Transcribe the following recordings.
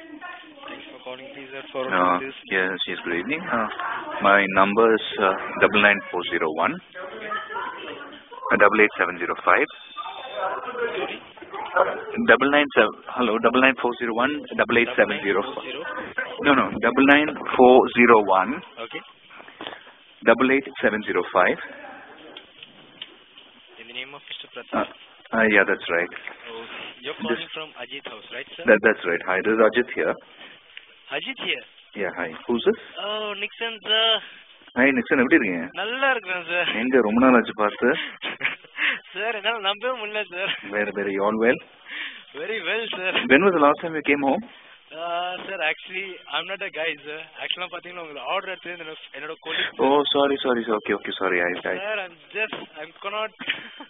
Thanks for calling, please, sir, for this. Yes, good evening. My number is 99401 88705. Sorry? 99401 88705. No, 99401 Okay. 88705. In the name of Mr. Pratap. Yeah, that's right. Oh, you're calling from Ajit House, right, sir? That's right. Hi, this is Ajit here. Ajit here? Yeah, hi. Who's this? Oh, Nixon, sir. Hi, Nixon, எப்படி இருக்கீங்க? நல்லா இருக்கேன் sir. எங்க ரொம்ப நாள் ஆச்சு பார்த்து? Sir என்னால நம்பவே முடியல sir. Very all well? Very well, sir. When was the last time you came home? Sir, actually, I'm not a guy, sir. Actually, பாத்தீங்கன்னா உங்களுக்கு ஆர்டர் எடுத்து என்னோட colleague. Oh, sorry. Okay, sorry. Sir, I'm cannot.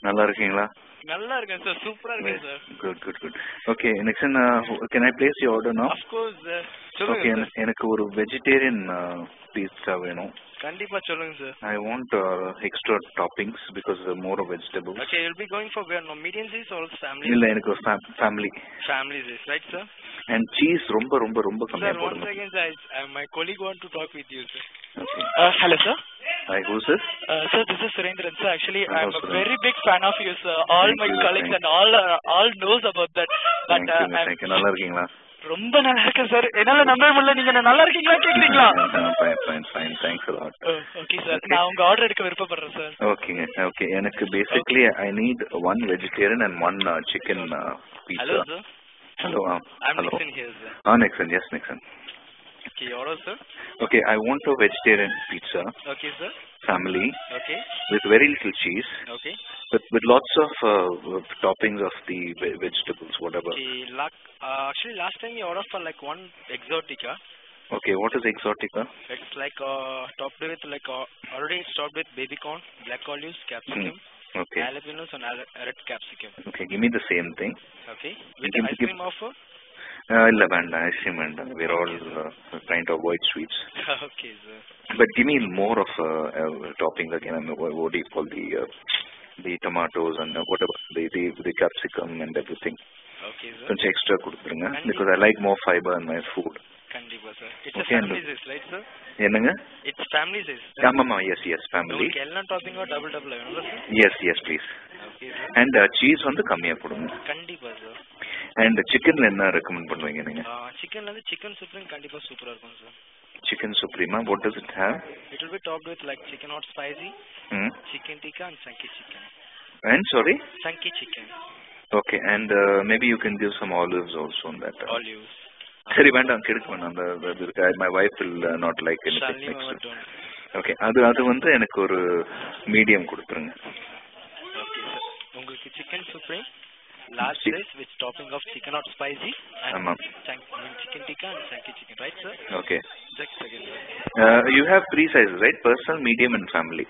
நல்லா இருக்கீங்களா? நல்லா இருக்கேன் sir. சூப்பரா இருக்கேன் sir. Good. Okay, Nixon, can I place your order now? Of course, sir. Okay, எனக்கு ஒரு vegetarian pizza வேணும். கண்டிப்பா சொல்லுங்க sir. I want extra toppings because more of vegetables. Okay, you'll be going for where? No, medium size or family? இல்ல எனக்கு ஒரு family. Family size, right, sir? And cheese ரொம்ப கம்மியா Sir, போடுங்க. one second, sir. My colleague want to talk with you, sir. Okay. Hello, sir. Hi, who's this? Sir, this is Surendran, sir. Actually, Hello, I'm a Surendran. very big fan of you, sir. All Thank my you, colleagues thank and all knows about that. But Thank you. நல்லா இருக்கீங்களா? ரொம்ப நல்லா இருக்கேன் sir. என்னால நம்பவே முடியல. நீங்க நல்லா இருக்கீங்களா கேக்குறீங்களா? Fine. Thanks a lot. Okay, sir. நான் உங்க ஆர்டர் எடுக்க விருப்பப்படுறேன் சார். Okay. எனக்கு basically I need one vegetarian and one chicken pizza. Hello, sir. Hello. I'm hello. Nixon here, sir. Nixon. Yes, Nixon. Okay, order, sir. Okay, I want a vegetarian pizza. Okay, sir. Family. Okay. With very little cheese. Okay. With lots of toppings of the vegetables, whatever. Okay, actually last time you ordered for like one exotica. Okay, what is exotica? It's like topped with like already it's topped with baby corn, black olives, capsicum, Okay. jalapenos and red capsicum. Okay, give me the same thing. Okay. With the ice cream offer? இல்ல வேண்டாம், ice cream வேண்டாம். We're all trying to avoid sweets. Okay, sir. But give me more of toppings again. What do you call the tomatoes and whatever the capsicum and everything. Okay, sir. கொஞ்சம் extra கொடுத்துருங்க because I like more fiber in my food. கண்டிப்பா sir. It's Okay, a family size, right, sir? என்னங்க? It's family size. ஆமாமா, yes, family. உங்களுக்கு எல்லா டாப்பிங்கும் double வேணும்ல sir? Yes, please. Okay, sir. And cheese வந்து கம்மியா போடுங்க. கண்டிப்பா சார். And chickenல என்ன ரெக்கமெண்ட் பண்ணுவீங்க நீங்க? சிக்கன்ல வந்து சிக்கன் சுப்ரீம் கண்டிப்பா சூப்பரா இருக்கும் sir. Chicken suprema, what does it have? It will be topped with like chicken hot spicy, chicken tikka and chunky chicken. And sorry? Chunky chicken. Okay, and maybe you can give some olives also on that. Olives. சரி வேண்டாம், கெடுக்க வேண்டாம். My wife will not like anything mixed. Okay, அது வந்து எனக்கு ஒரு medium கொடுத்துருங்க. Okay, sir. உங்களுக்கு chicken supreme large size with topping of chicken hot spicy and chicken tikka and chunky chicken, right, sir? Okay. Just a second, sir. You have 3 sizes, right? Personal, medium and family.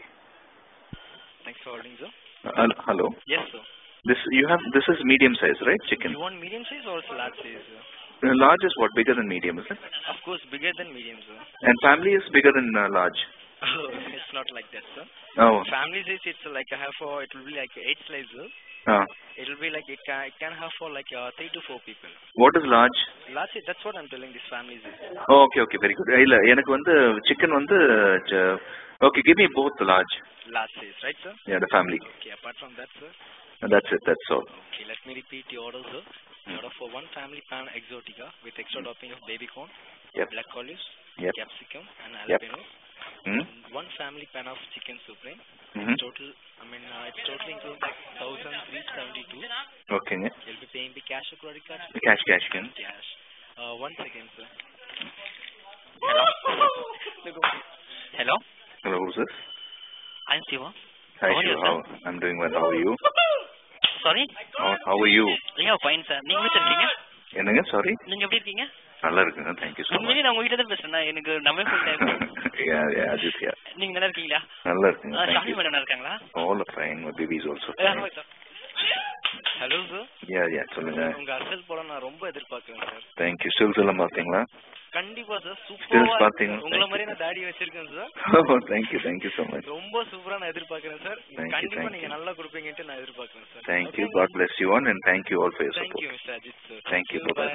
Thanks for ordering, sir. Hello? Yes, sir. This is medium size, right? Chicken. You want medium size or large size, sir? Large is what? Bigger than medium, is it? Of course, bigger than medium, sir. And family is bigger than large? Oh, it's not like that, sir. Oh. Family size, it's like it will be like 8 slices. It will be like it can have for like 3 to 4 people. What is large? Large, that's what I'm telling this family size. Oh, okay, very good. இல்ல எனக்கு வந்து chicken வந்து okay, give me both large. Large size, right, sir? Yeah, the family. Okay, apart from that, sir? That's it, that's all. Okay, let me repeat the order, sir. The order for one family pan exotica with extra topping of baby corn, black olives, capsicum and jalapeno. One family pan of chicken supreme. Total, it's totally includes like 1,372. Okay. You'll be paying the cash or credit card? Cash. Cash. 1 second, sir. Hello. Hello, who's this? I'm Siva. Hi, Shiva. I'm doing well. How are you? Sorry? How are you? Yeah, fine, sir. நீங்க எப்படி இருக்கீங்க? என்னங்க? Sorry? நீங்க எப்படி இருக்கீங்க? நல்லா இருக்குங்க. Thank you so much. உண்மையிலேயே நான் உங்ககிட்ட தான் பேசுறேன். எனக்கு நம்பவே முடியல. Yeah, Ajit here. நீங்க நல்லா இருக்கீங்களா? நல்லா இருக்குங்க. ஷாலினி மேடம் இருக்காங்களா? All are fine. My babies also. Hello sir. Yeah, சொல்லுங்க. உங்க அசல் படம் நான் ரொம்ப எதிர்பார்க்கிறேன் சார். Thank you. Stills எல்லாம் பாத்தீங்களா? கண்டிப்பா சார். Stills சூப்பரா பாத்தீங்க. உங்கள மாதிரி நான் தாடி வச்சிருக்கேன் sir. Oh, thank you so much. ரொம்ப சூப்பரா நான் எதிர்பார்க்கிறேன் சார். கண்டிப்பா நீங்க நல்லா கொடுப்பீங்கன்னு நான் எதிர்பார்க்கிறேன் sir. Thank you. God bless you all and thank you all for your support. Thank you, Mr. Ajit sir. Thank you. Bye.